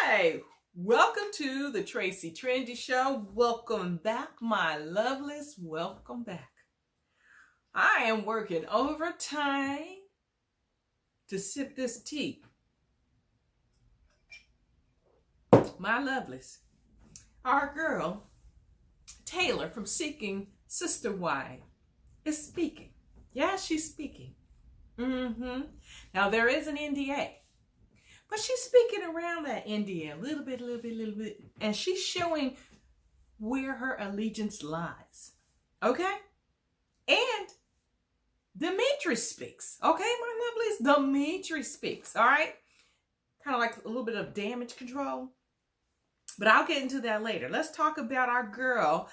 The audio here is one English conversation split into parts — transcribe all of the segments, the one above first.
Hi, welcome to the Tracy Trendy Show. Welcome back, my lovelies. Welcome back. I am working overtime to sip this tea. My lovelies. Our girl, Tayler from Seeking Sister Wife, is speaking. Yeah, she's speaking. Now, there is an NDA. But she's speaking around that NDA a little bit. And she's showing where her allegiance lies. Okay? And Dimitri speaks. Okay, my lovelies? Dimitri speaks. All right? Kind of like a little bit of damage control. But I'll get into that later. Let's talk about our girl,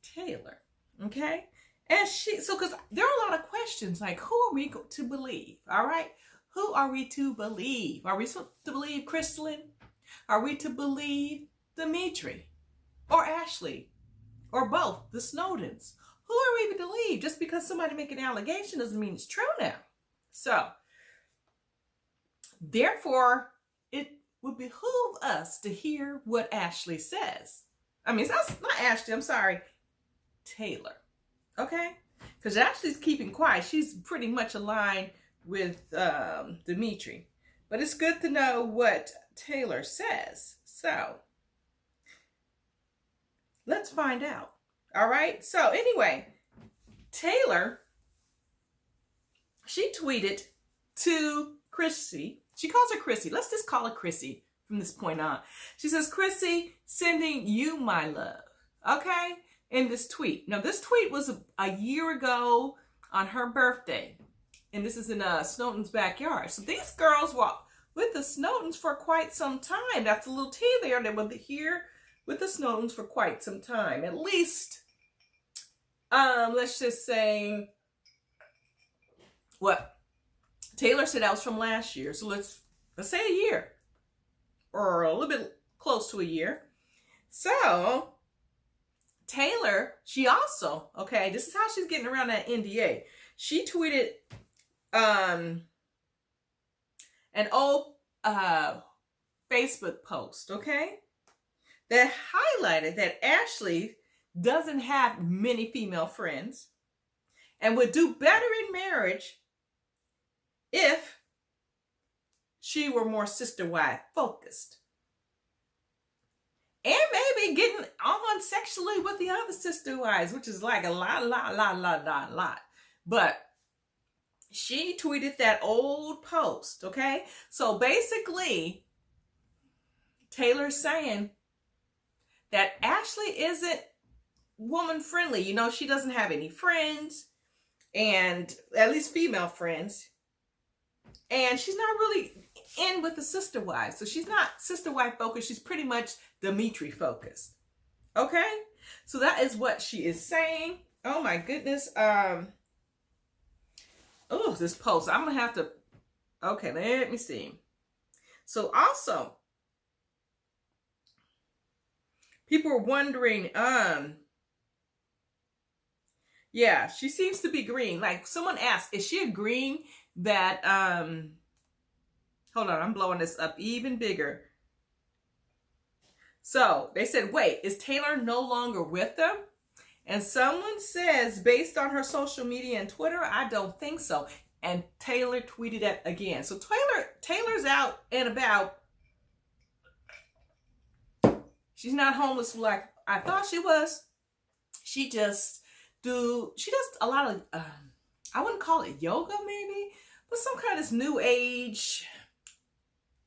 Tayler. Okay? And because there are a lot of questions like, who are we to believe? All right? Who are we to believe? Are we to believe Crystalline? Are we to believe Dimitri? Or Ashley? Or both, the Snowdens? Who are we to believe? Just because somebody make an allegation doesn't mean it's true now. So, therefore, it would behoove us to hear what Ashley says. I mean, it's not Ashley, I'm sorry, Tayler. Okay? Because Ashley's keeping quiet. She's pretty much aligned with Dimitri. But it's good to know what Tayler says. So, let's find out. All right? So, anyway, Tayler, she tweeted to Chrissy. She calls her Chrissy. Let's just call her Chrissy from this point on. She says, Chrissy, sending you my love. Okay? In this tweet. Now, this tweet was a year ago on her birthday. And this is in Snowdens' backyard. So these girls were with the Snowdens for quite some time. That's a little tea there. They were here with the Snowdens for quite some time. At least, let's just say, what Tayler said that was from last year. So let's say a year. Or a little bit close to a year. So, Tayler, she also, okay, this is how she's getting around that NDA. She tweeted an old Facebook post, okay, that highlighted that Ashley doesn't have many female friends and would do better in marriage if she were more sister wife focused. And maybe getting on sexually with the other sister wives, which is like a lot. But she tweeted that old post, okay? So basically, Tayler's saying that Ashley isn't woman friendly. You know, she doesn't have any friends, and at least female friends. And she's not really in with the sister wife. So she's not sister wife focused. She's pretty much Dimitri focused. Okay? So that is what she is saying. Oh my goodness. Oh, this post. I'm going to have to... Okay, let me see. So also, people are wondering, yeah, she seems to be agreeing. Like someone asked, is she agreeing that, hold on, I'm blowing this up even bigger. So they said, wait, is Tayler no longer with them? And someone says, based on her social media and Twitter, I don't think so. And Tayler tweeted it again. So Taylor's out and about. She's not homeless like I thought she was. She does a lot of, I wouldn't call it yoga maybe, but some kind of new age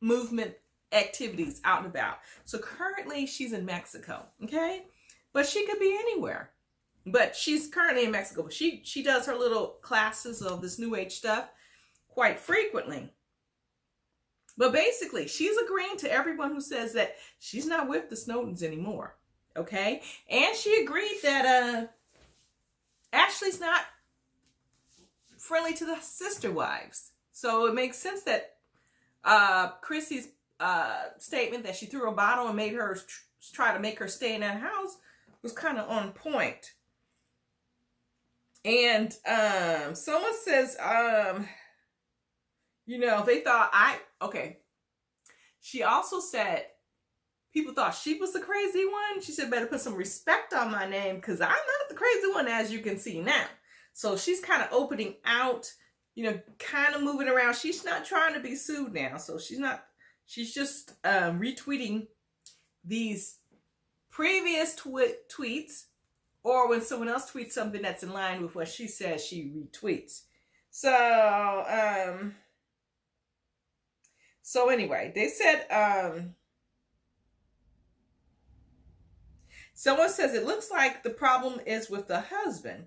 movement activities out and about. So currently she's in Mexico, okay? But she could be anywhere. But she's currently in Mexico. But she does her little classes of this new age stuff quite frequently. But basically, she's agreeing to everyone who says that she's not with the Snowdens anymore, okay? And she agreed that Ashley's not friendly to the sister wives. So it makes sense that Chrissy's statement that she threw a bottle and made her try to make her stay in that house was kind of on point. And someone says, you know, they thought She also said people thought she was the crazy one. She said, better put some respect on my name because I'm not the crazy one, as you can see now. So she's kind of opening out, you know, kind of moving around. She's not trying to be sued now. So she's just retweeting these previous tweets, or when someone else tweets something that's in line with what she says, she retweets. So anyway, they said, someone says it looks like the problem is with the husband.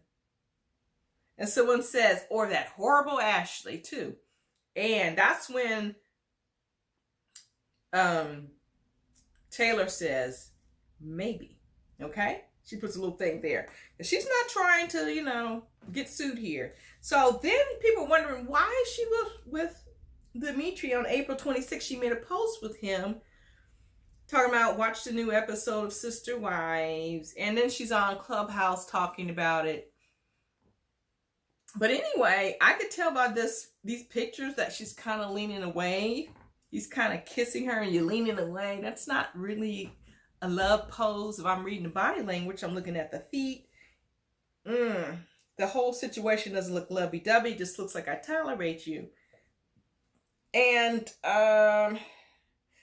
And someone says, or that horrible Ashley too. And that's when Tayler says, maybe. Okay? She puts a little thing there. And she's not trying to, you know, get sued here. So then people wondering why she was with Dimitri on April 26th. She made a post with him talking about watch the new episode of Sister Wives. And then she's on Clubhouse talking about it. But anyway, I could tell by these pictures that she's kind of leaning away. He's kind of kissing her and you're leaning away. That's not really a love pose. If I'm reading the body language, I'm looking at the feet. The whole situation doesn't look lovey-dovey. It just looks like I tolerate you. And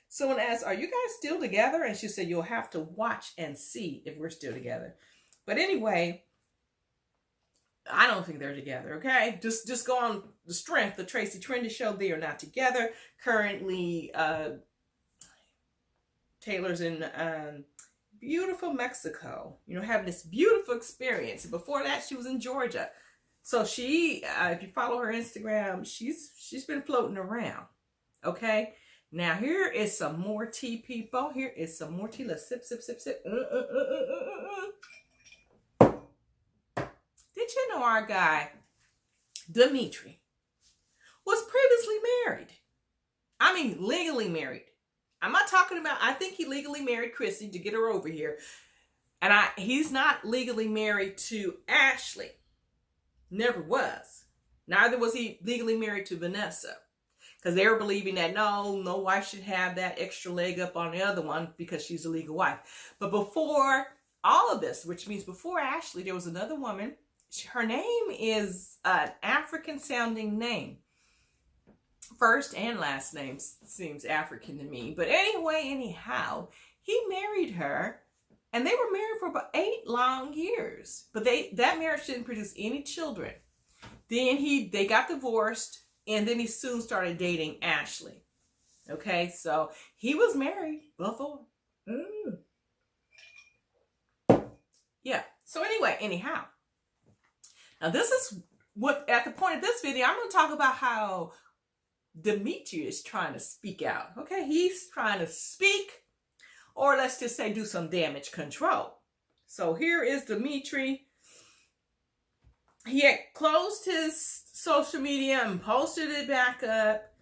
someone asked, are you guys still together? And she said, you'll have to watch and see if we're still together. But anyway, I don't think they're together, okay? Just go on the strength. The Tracy Trendy show, they are not together. Currently, Taylor's in beautiful Mexico, you know, having this beautiful experience. Before that, she was in Georgia. So she, if you follow her Instagram, she's been floating around, okay? Now, here is some more tea, people. Here is some more tea. Let's sip, sip, sip, sip. Did you know our guy, Dimitri, was previously married? I mean, legally married. I'm not talking about, I think he legally married Chrissy to get her over here. And he's not legally married to Ashley. Never was. Neither was he legally married to Vanessa. Because they were believing that no wife should have that extra leg up on the other one because she's a legal wife. But before all of this, which means before Ashley, there was another woman. Her name is an African sounding name. First and last name seems African to me. But anyway, anyhow, he married her. And they were married for about 8 long years. But that marriage didn't produce any children. Then they got divorced. And then he soon started dating Ashley. Okay, so he was married before. Yeah, so anyway, anyhow. Now this is what, at the point of this video, I'm going to talk about how Dimitri is trying to speak out. Okay, he's trying to speak, or let's just say do some damage control. So here is Dimitri. He had closed his social media and posted it back up.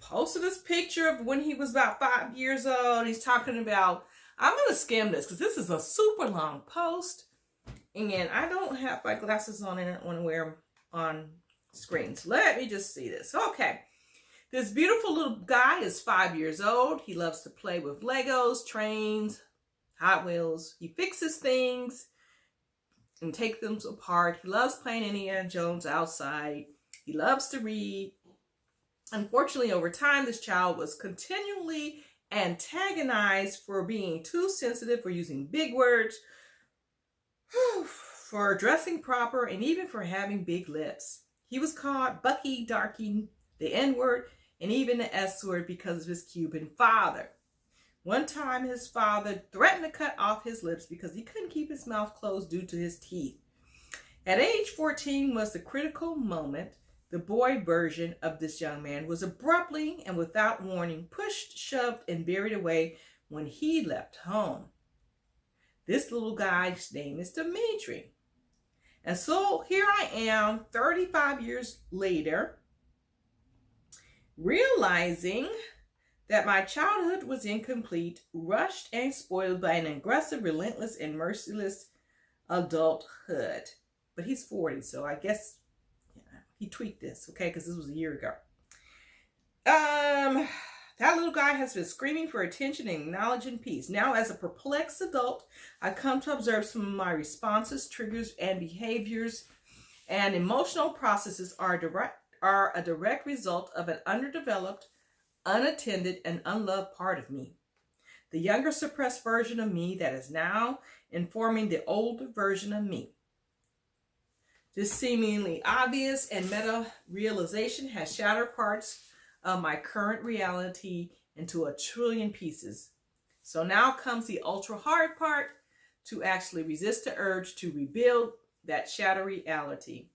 Posted this picture of when he was about 5 years old. He's talking about, I'm going to skim this because this is a super long post. And I don't have my glasses on and I don't want to wear them on screens. Let me just see this. Okay. This beautiful little guy is 5 years old. He loves to play with Legos, trains, Hot Wheels. He fixes things and take them apart. He loves playing Indiana Jones outside. He loves to read. Unfortunately, over time, this child was continually antagonized for being too sensitive, for using big words, for dressing proper, and even for having big lips. He was called Bucky Darky, the N-word, and even the S-word because of his Cuban father. One time, his father threatened to cut off his lips because he couldn't keep his mouth closed due to his teeth. At age 14 was the critical moment. The boy version of this young man was abruptly and without warning pushed, shoved, and buried away when he left home. This little guy's name is Dimitri. And so here I am, 35 years later, realizing that my childhood was incomplete, rushed, and spoiled by an aggressive, relentless, and merciless adulthood. But he's 40, so I guess he tweaked this, okay, because this was a year ago. That little guy has been screaming for attention and acknowledging peace. Now, as a perplexed adult, I come to observe some of my responses, triggers, and behaviors and emotional processes are a direct result of an underdeveloped, unattended, and unloved part of me. The younger suppressed version of me that is now informing the older version of me. This seemingly obvious and meta realization has shattered parts of my current reality into a trillion pieces. So now comes the ultra hard part, to actually resist the urge to rebuild that shattered reality.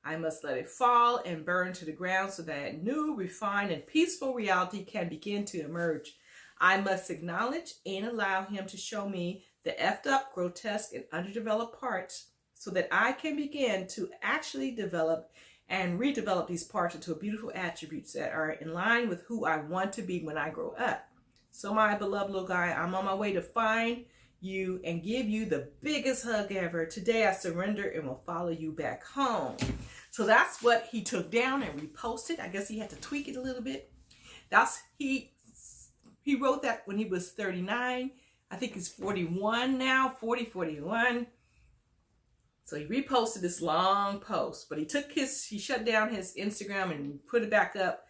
I must let it fall and burn to the ground so that a new, refined, and peaceful reality can begin to emerge. I must acknowledge and allow him to show me the effed up, grotesque, and underdeveloped parts so that I can begin to actually develop and redevelop these parts into beautiful attributes that are in line with who I want to be when I grow up. So my beloved little guy, I'm on my way to find you and give you the biggest hug ever. Today I surrender and will follow you back home. So that's what he took down and reposted. I guess he had to tweak it a little bit. He wrote that when he was 39. I think he's 41 now, 41. So he reposted this long post, but he shut down his Instagram and put it back up.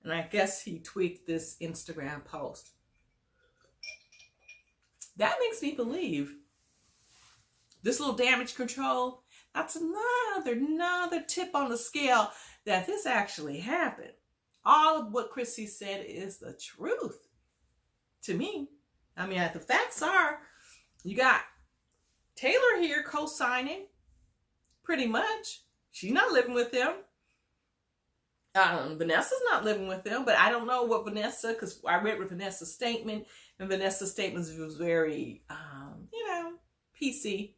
And I guess he tweaked this Instagram post. That makes me believe this little damage control, that's another tip on the scale that this actually happened. All of what Chrissy said is the truth to me. I mean, the facts are, you got Tayler here co-signing, pretty much. She's not living with them. Vanessa's not living with them, but I don't know what Vanessa, because I read with Vanessa's statement, and Vanessa's statement was very, PC.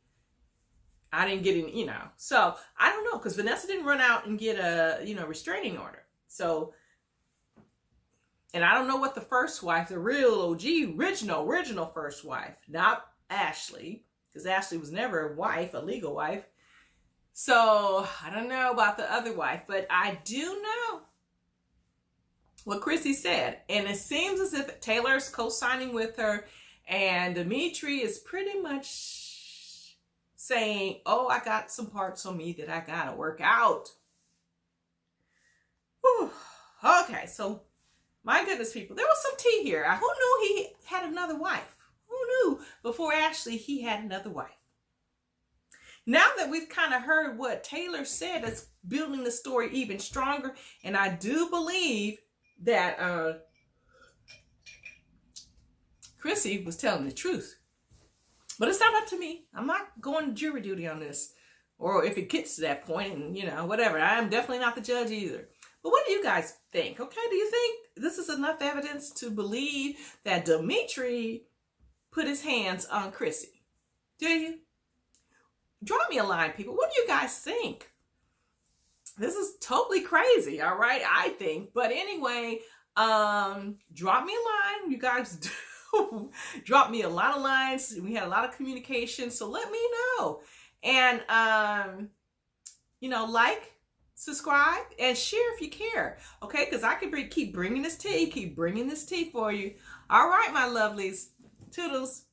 I didn't get any, so I don't know, because Vanessa didn't run out and get a, restraining order. So, and I don't know what the first wife, the real OG, original first wife, not Ashley, because Ashley was never a wife, a legal wife. So I don't know about the other wife, but I do know what Chrissy said. And it seems as if Taylor's co-signing with her, and Dimitri is pretty much saying, oh, I got some parts on me that I gotta work out. Whew. Okay, so my goodness, people, there was some tea here. Who knew he had another wife? Who knew before Ashley he had another wife? Now that we've kind of heard what Tayler said, it's building the story even stronger. And I do believe that Chrissy was telling the truth. But it's not up to me. I'm not going to jury duty on this. Or if it gets to that point, and, whatever. I'm definitely not the judge either. But what do you guys think? Okay, do you think this is enough evidence to believe that Dimitri put his hands on Chrissy? Do you? Drop me a line, people. What do you guys think? This is totally crazy, all right? I think. But anyway, drop me a line. You guys drop me a lot of lines. We had a lot of communication, so let me know. And, like, subscribe, and share if you care, okay? Because I can keep bringing this tea for you. All right, my lovelies. Toodles.